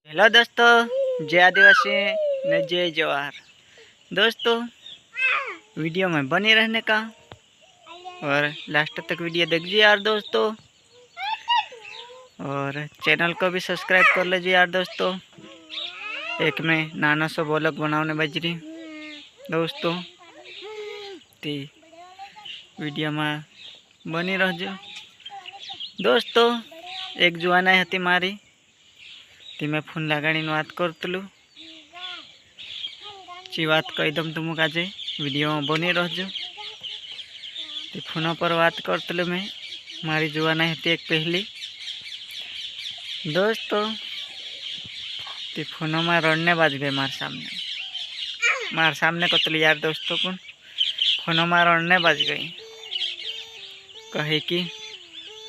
Hello दोस्तों, जय आदिवासी ने जय जवाहर। दोस्तों वीडियो में बने रहने का और लास्ट तक वीडियो देखिए यार दोस्तों, और चैनल को भी सब्सक्राइब कर लीजिए यार दोस्तों। एक में नाना सो ब्लॉग बनाने बजरी दोस्तों, ती वीडियो में बनी रहजो दोस्तों। एक जुआनाई हती मारी, ती मैं फोन लगाड़ी बात करतलू। ची बात कही दम तुमक आज वीडियो में बनी रहजो। ती फोन पर बात करतलू मैं, मारी जुआनाई हती एक पहली दोस्तों। ती फोन में रड़ने बाज गए मार सामने कतली यार दोस्तों को फोन में रड़ने बाज गई। कहे कि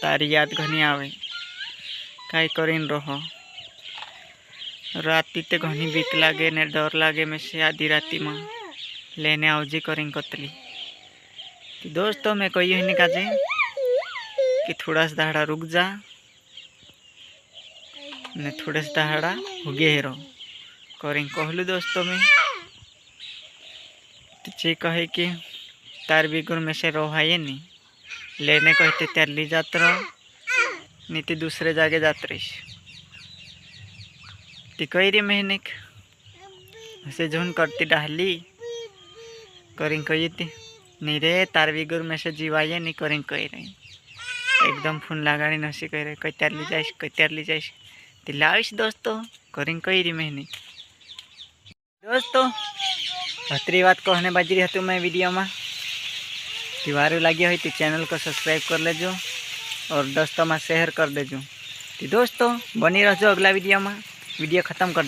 तारी याद घनी आवे, कई करीन रहो। राती ते घनी बीक लागे ने डर लागे में से आधी राती में लेने आवजी करें कतली। तो दोस्तों मैं कही हनी काजे कि थोड़ा सा दहाड़ा रुक जा ने थोड़ा सा दहाड़ा हुगे हेरो करें कहलू दोस्तों में। चे कहे कि तार बिगुर में से रोहाये नहीं लेने कहते त्यार ली जात रहो, नीति दूसरे जागे जात रहीश। ती कही रही मेहनिक ऐसे झुन करती डाहली करें कही थी नहीं रे तार बिगुर में से जीवाइए नहीं करें कही रही। एकदम फोन लगाड़ी नसी कह रहे कई त्यार ली जाइश ती लाविश दोस्तों करें कही रही मेहनिक दोस्तों। हतरी बात कहने बाजरी हतु मैं वीडियो में तिवारू लगी हुई तो चैनल को सब्सक्राइब कर लेजो और दोस्तों में शेयर कर देजो। तो दोस्तों बनी रहो अगला वीडियो में, वीडियो ख़त्म कर दो।